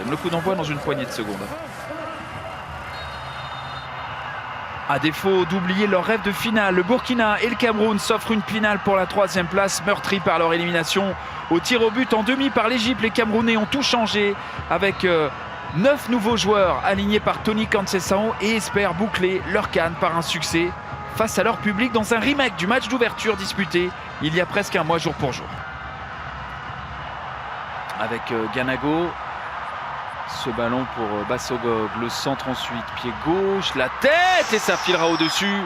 Le coup d'envoi dans une poignée de secondes. À défaut d'oublier leur rêve de finale, le Burkina et le Cameroun s'offrent une finale pour la 3e place, meurtrie par leur élimination au tir au but en demi par l'Égypte. Les Camerounais ont tout changé avec 9 nouveaux joueurs alignés par Tony Cancelo et espèrent boucler leur CAN par un succès face à leur public dans un remake du match d'ouverture disputé il y a presque un mois jour pour jour. Avec Ganago, ce ballon pour Bassogog, le centre ensuite, pied gauche, la tête et ça filera au-dessus.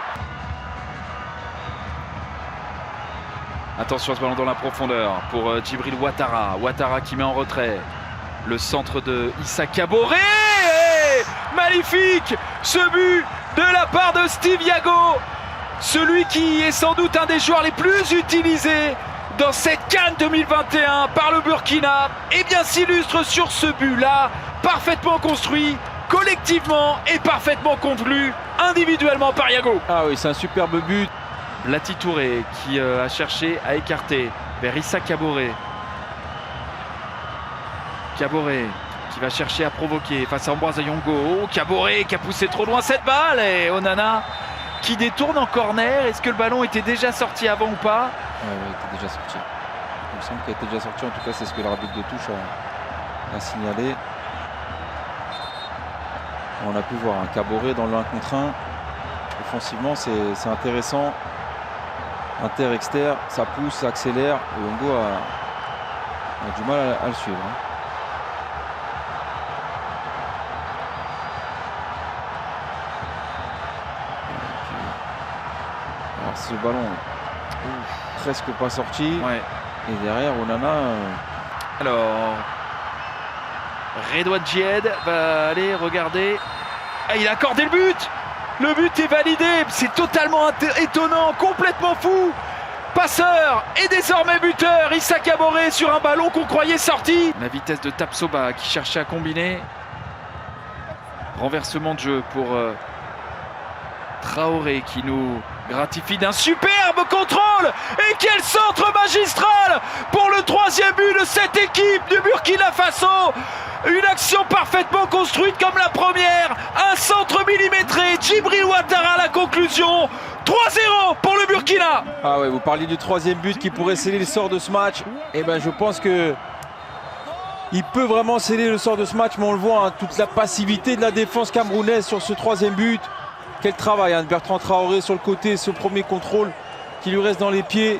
Attention à ce ballon dans la profondeur pour Djibril Ouattara. Ouattara qui met en retrait. Le centre de Issa Kaboré. Magnifique ce but de la part de Steve Yago. Celui qui est sans doute un des joueurs les plus utilisés dans cette CAN 2021 par le Burkina. Et bien s'illustre sur ce but-là, parfaitement construit, collectivement et parfaitement conclu, individuellement par Yago. Ah oui, c'est un superbe but. Blati Touré qui a cherché à écarter vers Issa Kaboré. Kaboré qui va chercher à provoquer face à Ambroise Ayongo. Kaboré qui a poussé trop loin cette balle et Onana qui détourne en corner. Est-ce que le ballon était déjà sorti avant ou pas? Oui, il était déjà sorti. Il me semble qu'il était déjà sorti. En tout cas, c'est ce que l'arbitre de touche a signalé. On a pu voir un Kaboré dans le 1 contre 1. Offensivement, c'est intéressant. Inter-exter, ça pousse, ça accélère. Et Ongo a du mal à le suivre. Alors, ce ballon presque pas sorti. Ouais. Et derrière, Onana. Alors, Redouane Djed va aller regarder. Ah, il a accordé le but. Le but est validé. C'est totalement étonnant, complètement fou. Passeur et désormais buteur. Issa Kaboré sur un ballon qu'on croyait sorti. La vitesse de Tapsoba qui cherchait à combiner. Renversement de jeu pour Traoré qui nous gratifie d'un superbe contrôle. Et quel centre magistral pour le 3e but de cette équipe du Burkina Faso. Une action parfaitement construite comme la première. Un centre millimétré. Djibril Ouattara à la conclusion. 3-0 pour le Burkina. Ah ouais, vous parliez du 3e but qui pourrait sceller le sort de ce match. Et ben je pense que il peut vraiment sceller le sort de ce match, mais on le voit, hein, toute la passivité de la défense camerounaise sur ce 3e but. Quel travail, hein, de Bertrand Traoré sur le côté, ce premier contrôle qui lui reste dans les pieds.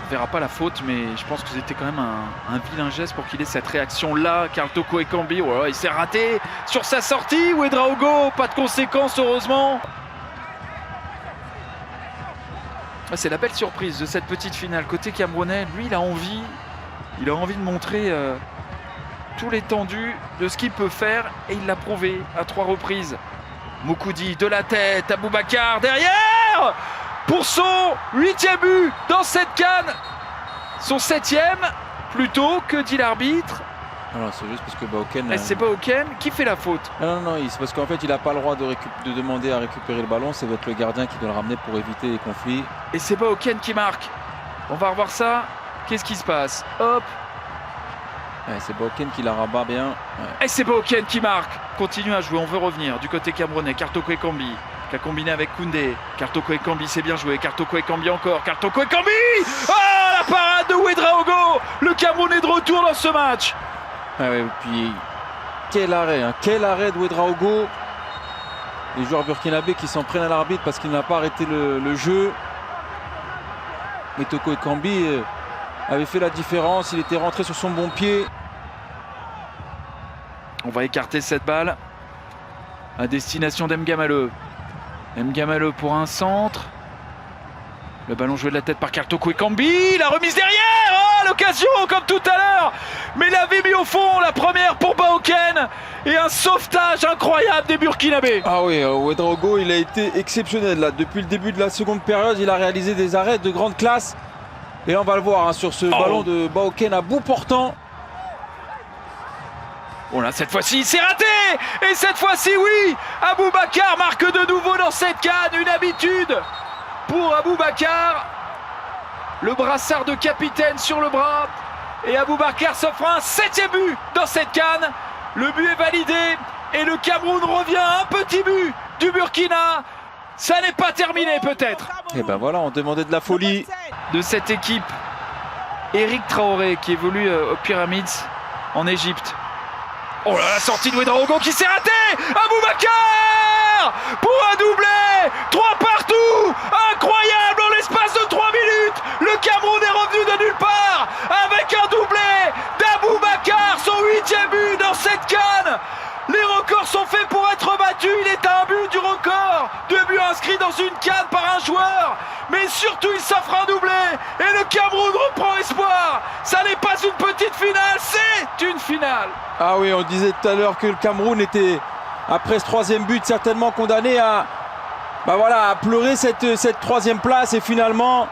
On verra pas la faute, mais je pense que c'était quand même un vilain geste pour qu'il ait cette réaction-là. Karl Toko Ekambi, oh là, il s'est raté sur sa sortie. Ouedraogo, pas de conséquences heureusement. C'est la belle surprise de cette petite finale. Côté camerounais, lui, il a envie de montrer tout l'étendue de ce qu'il peut faire et il l'a prouvé à 3 reprises. Moukoudi de la tête, Aboubacar derrière pour son 8e but dans cette CAN. Son 7e plutôt, que dit l'arbitre. Non, c'est juste parce que Baoken. C'est Baoken qui fait la faute. Non, c'est parce qu'en fait il n'a pas le droit de demander à récupérer le ballon. C'est votre le gardien qui doit le ramener pour éviter les conflits. Et c'est Baoken qui marque. On va revoir ça. Qu'est-ce qui se passe? Hop. Ouais, c'est Baoken qui la rabat bien. Ouais. Et c'est Baoken qui marque. Continue à jouer, on veut revenir du côté camerounais. Karl Toko Ekambi qui a combiné avec Koundé. Karl Toko Ekambi, c'est bien joué. Karl Toko Ekambi encore. Karl Toko Ekambi. Ah, la parade de Ouedraogo. Le Cameroun est de retour dans ce match. Ouais, et puis quel arrêt de Ouedraogo. Les joueurs burkinabés qui s'en prennent à l'arbitre parce qu'il n'a pas arrêté le jeu. Mais Toko Ekambi avait fait la différence, il était rentré sur son bon pied. On va écarter cette balle à destination d'Mgamale. Mgamale pour un centre. Le ballon joué de la tête par Karl Toko Ekambi. La remise derrière. Oh, l'occasion comme tout à l'heure. Mais il l'avait mis au fond, la première pour Baoken. Et un sauvetage incroyable des Burkinabés. Ah oui, Ouedraogo, il a été exceptionnel là. Depuis le début de la seconde période, il a réalisé des arrêts de grande classe. Et là, on va le voir, hein, sur ce ballon de Baoken à bout portant. Oh là, cette fois-ci, c'est raté. Et cette fois-ci, oui, Aboubacar marque de nouveau dans cette CAN. Une habitude pour Aboubacar. Le brassard de capitaine sur le bras. Et Aboubacar s'offre un 7e but dans cette CAN. Le but est validé et le Cameroun revient à un petit but du Burkina. Ça n'est pas terminé peut-être. Et ben voilà, on demandait de la folie De cette équipe, Eric Traoré qui évolue aux Pyramides en Égypte. Oh là, la sortie de Ouedraogo qui s'est ratée. Aboubacar pour un doublé. 3 partout. Incroyable en l'espace de 3 minutes. Le Cameroun est revenu de nulle part avec un doublé d'Aboubacar, son 8e but dans cette CAN. Les records sont faits pour être battus. Il est à un but du record. 2 buts inscrits dans une CAN par un joueur. Mais surtout, il s'offre un doublé. Et le Cameroun reprend espoir. Ça n'est pas une petite finale, c'est une finale. Ah oui, on disait tout à l'heure que le Cameroun était, après ce 3e but, certainement condamné à, à pleurer cette 3e place. Et finalement,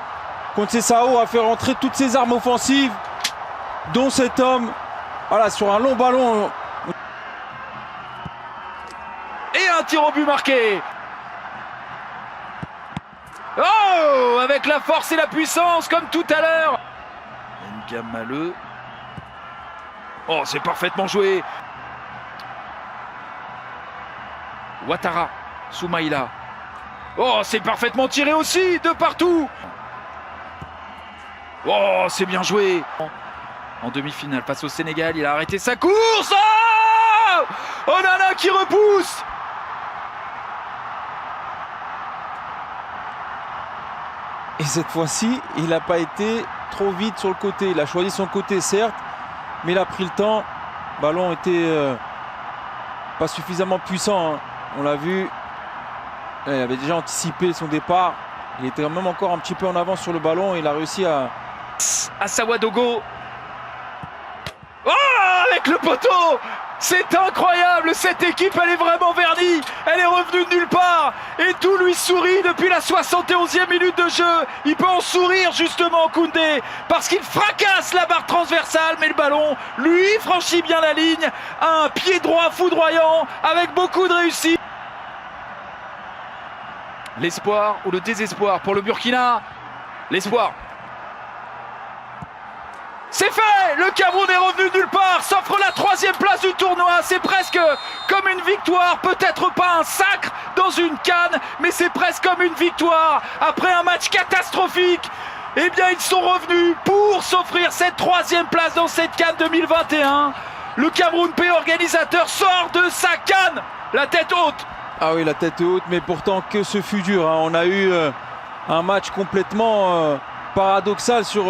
Conceição a fait rentrer toutes ses armes offensives, dont cet homme, sur un long ballon. Et un tir au but marqué. Oh, avec la force et la puissance, comme tout à l'heure. Ngamaleu. Oh, c'est parfaitement joué. Ouattara, Soumaïla. Oh, c'est parfaitement tiré aussi, de partout. Oh, c'est bien joué. En demi-finale, face au Sénégal, il a arrêté sa course. Oh, Onana qui repousse. Et cette fois-ci, il n'a pas été trop vite sur le côté. Il a choisi son côté, certes, mais il a pris le temps. Le ballon était pas suffisamment puissant, hein. On l'a vu. Il avait déjà anticipé son départ. Il était même encore un petit peu en avance sur le ballon. Et il a réussi à... Sawadogo. Oh, avec le poteau. C'est incroyable, cette équipe elle est vraiment vernie, elle est revenue de nulle part et tout lui sourit depuis la 71e minute de jeu. Il peut en sourire justement Koundé parce qu'il fracasse la barre transversale, mais le ballon lui franchit bien la ligne, un pied droit foudroyant avec beaucoup de réussite. L'espoir ou le désespoir pour le Burkina. L'espoir. C'est fait! Le Cameroun est revenu de nulle part, s'offre la 3e place du tournoi. C'est presque comme une victoire, peut-être pas un sacre dans une CAN, mais c'est presque comme une victoire. Après un match catastrophique, eh bien ils sont revenus pour s'offrir cette 3e place dans cette CAN 2021. Le Cameroun, pays organisateur, sort de sa CAN, la tête haute. Ah oui, la tête haute, mais pourtant que ce fut dur, hein. On a eu un match complètement paradoxal sur...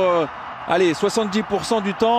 70% du temps.